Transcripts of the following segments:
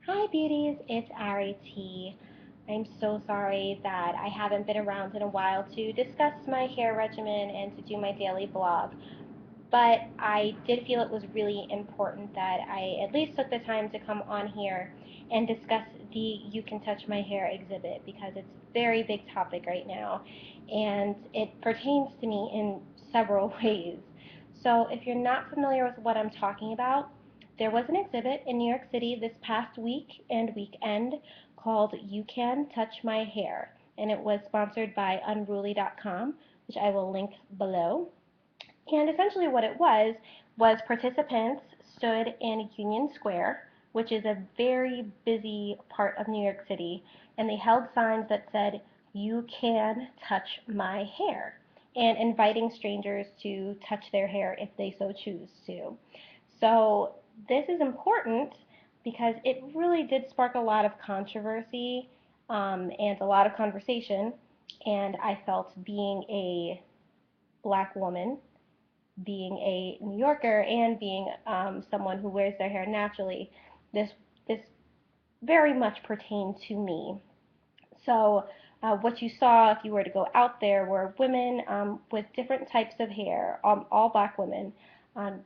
Hi beauties, it's Ari T. I'm so sorry that I haven't been around in a while to discuss my hair regimen and to do my daily blog, but I did feel it was really important that I at least took the time to come on here and discuss the You Can Touch My Hair exhibit because it's a very big topic right now and it pertains to me in several ways. So, if you're not familiar with what I'm talking about, there was an exhibit in New York City this past week and weekend called You Can Touch My Hair, and it was sponsored by Unruly.com, which I will link below. And essentially, what it was participants stood in Union Square, which is a very busy part of New York City, and they held signs that said, "You can touch my hair," and inviting strangers to touch their hair if they so choose to. So, this is important because it really did spark a lot of controversy and a lot of conversation. And I felt being a black woman, being a New Yorker, and being someone who wears their hair naturally, this this very much pertained to me. So what you saw if you were to go out there were women with different types of hair, all black women.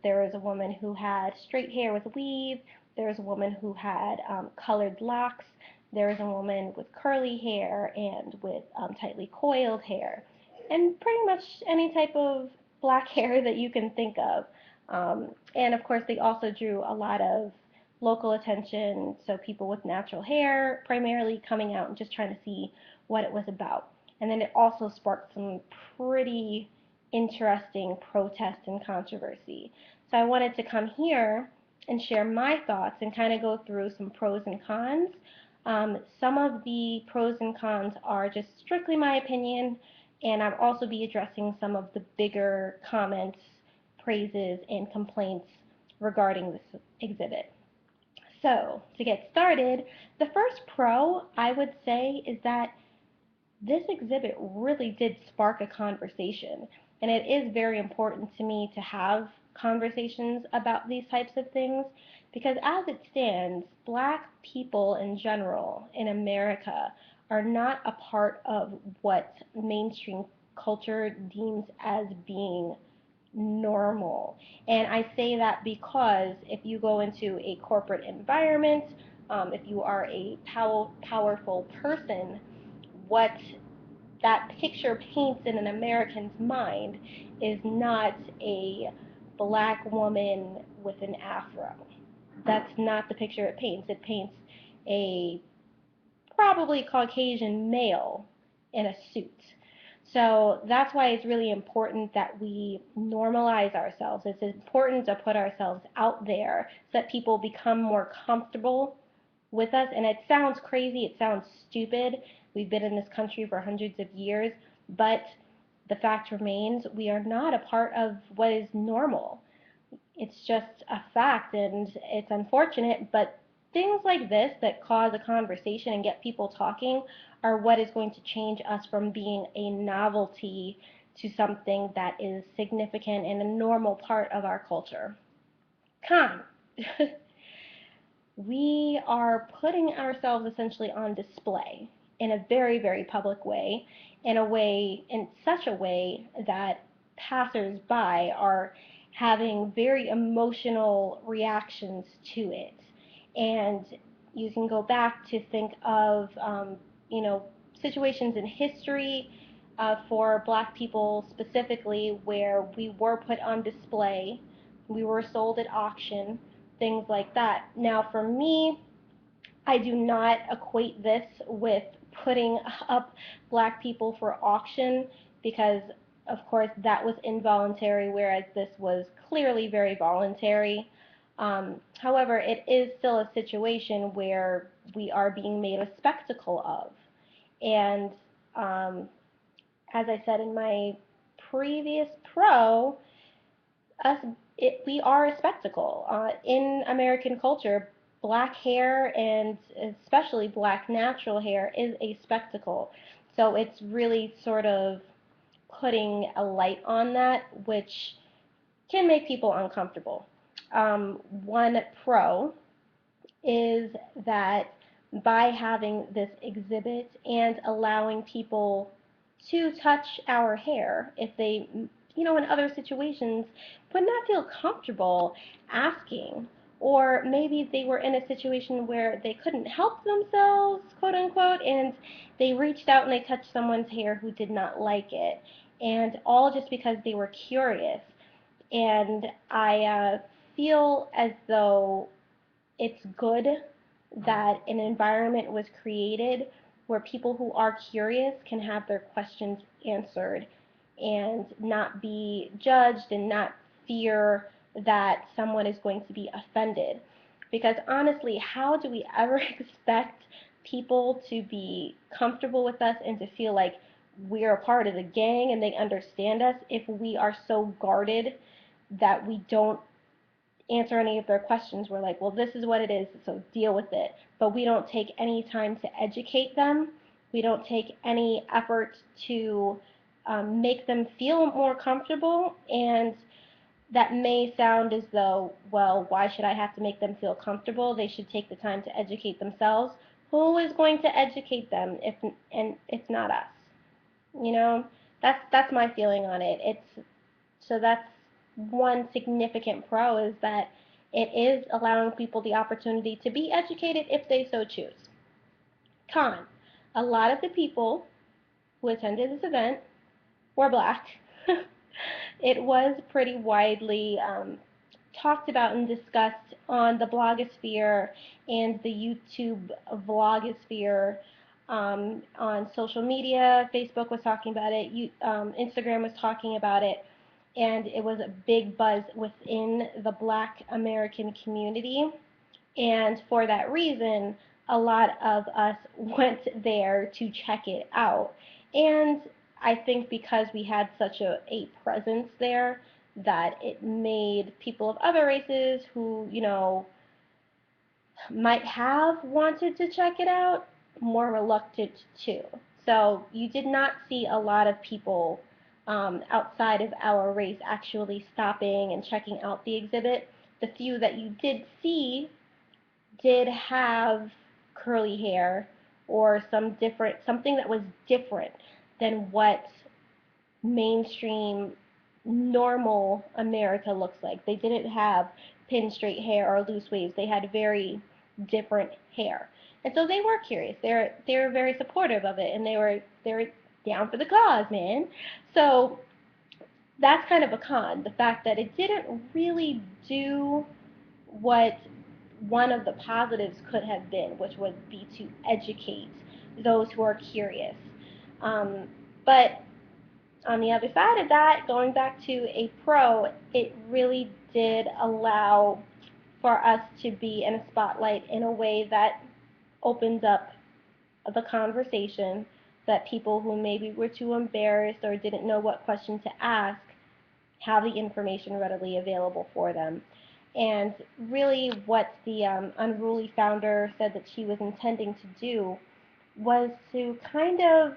There was a woman who had straight hair with a weave. There was a woman who had colored locks. There was a woman with curly hair and with tightly coiled hair, and pretty much any type of black hair that you can think of. And of course, they also drew a lot of local attention, so people with natural hair primarily coming out and just trying to see what it was about. And then it also sparked some pretty interesting protest and controversy. So I wanted to come here and share my thoughts and kind of go through some pros and cons. Some of the pros and cons are just strictly my opinion, and I'll also be addressing some of the bigger comments, praises, and complaints regarding this exhibit. So, to get started, the first pro I would say is that this exhibit really did spark a conversation. And it is very important to me to have conversations about these types of things because, as it stands, black people in general in America are not a part of what mainstream culture deems as being normal. And I say that because if you go into a corporate environment, if you are a powerful person, what that picture paints in an American's mind is not a black woman with an afro. That's not the picture it paints. It paints a probably Caucasian male in a suit. So that's why it's really important that we normalize ourselves. It's important to put ourselves out there so that people become more comfortable with us. And it sounds crazy, it sounds stupid. We've been in this country for hundreds of years, but the fact remains we are not a part of what is normal. It's just a fact, and it's unfortunate, but things like this that cause a conversation and get people talking are what is going to change us from being a novelty to something that is significant and a normal part of our culture. Con. We are putting ourselves essentially on display in a very, very public way, in such a way that passersby are having very emotional reactions to it. And you can go back to think of, you know, situations in history for black people specifically where we were put on display, we were sold at auction, things like that. Now, for me, I do not equate this with putting up black people for auction because, of course, that was involuntary, whereas this was clearly very voluntary. However, it is still a situation where we are being made a spectacle of. And um, as I said in my previous pro, us we are a spectacle in American culture. Black hair and especially black natural hair is a spectacle. So it's really sort of putting a light on that, which can make people uncomfortable. One pro is that by having this exhibit and allowing people to touch our hair, if they, in other situations would not feel comfortable asking, or maybe they were in a situation where they couldn't help themselves, quote unquote, and they reached out and they touched someone's hair who did not like it, and all just because they were curious. And I feel as though it's good that an environment was created where people who are curious can have their questions answered and not be judged and not fear that someone is going to be offended. Because honestly, how do we ever expect people to be comfortable with us and to feel like we're a part of the gang and they understand us if we are so guarded that we don't answer any of their questions? We're like, well, this is what it is, so deal with it. But we don't take any time to educate them. We don't take any effort to make them feel more comfortable. And that may sound as though, well, why should I have to make them feel comfortable? They should take the time to educate themselves. Who is going to educate them if and it's not us? You know, that's my feeling on it. That's one significant pro, is that it is allowing people the opportunity to be educated if they so choose. Con, a lot of the people who attended this event were black. It was pretty widely talked about and discussed on the blogosphere and the YouTube vlogosphere, on social media. Facebook was talking about it. Instagram was talking about it. And it was a big buzz within the Black American community. And for that reason, a lot of us went there to check it out. And I think because we had such a presence there, that it made people of other races who, might have wanted to check it out more reluctant to. So you did not see a lot of people outside of our race actually stopping and checking out the exhibit. The few that you did see did have curly hair or something that was different than what mainstream normal America looks like. They didn't have pin straight hair or loose waves. They had very different hair. And so they were curious. They were very supportive of it, and they were down for the cause, man. So that's kind of a con, the fact that it didn't really do what one of the positives could have been, which would be to educate those who are curious. But on the other side of that, going back to a pro, it really did allow for us to be in a spotlight in a way that opens up the conversation, that people who maybe were too embarrassed or didn't know what question to ask have the information readily available for them. And really what the Unruly founder said that she was intending to do was to kind of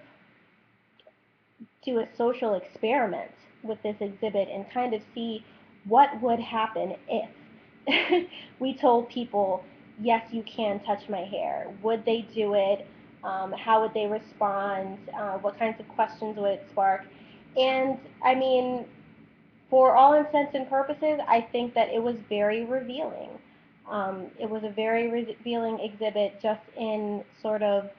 do a social experiment with this exhibit and kind of see what would happen if we told people, yes, you can touch my hair. Would they do it? How would they respond? What kinds of questions would it spark? And I mean, for all intents and purposes, I think that it was very revealing. It was a very revealing exhibit just in sort of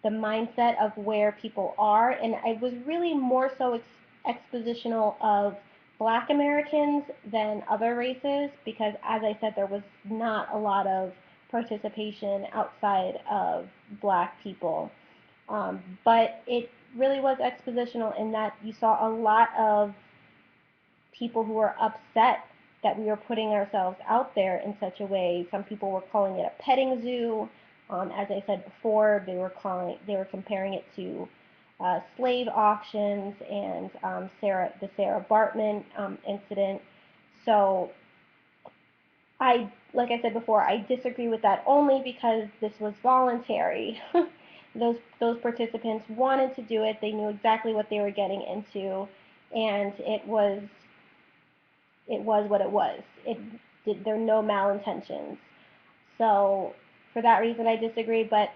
the mindset of where people are, and it was really more so expositional of Black Americans than other races, because as I said, there was not a lot of participation outside of Black people. But it really was expositional in that you saw a lot of people who were upset that we were putting ourselves out there in such a way. Some people were calling it a petting zoo. As I said before, they were comparing it to slave auctions and the Sarah Bartman incident. So like I said before, I disagree with that only because this was voluntary. Those participants wanted to do it. They knew exactly what they were getting into, and it was what it was. There were no malintentions. So for that reason I disagree. But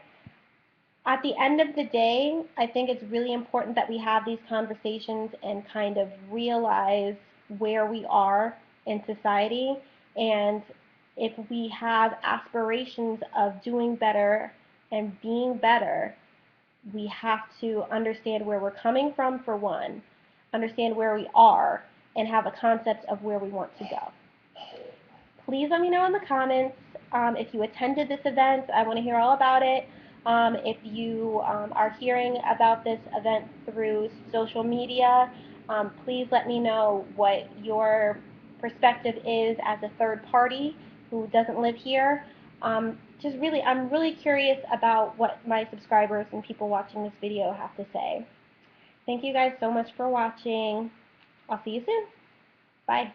at the end of the day, I think it's really important that we have these conversations and kind of realize where we are in society. And if we have aspirations of doing better and being better, we have to understand where we're coming from, for one, understand where we are, and have a concept of where we want to go. Please let me know in the comments if you attended this event. I want to hear all about it. If you are hearing about this event through social media, please let me know what your perspective is as a third party who doesn't live here. I'm really curious about what my subscribers and people watching this video have to say. Thank you guys so much for watching. I'll see you soon. Bye.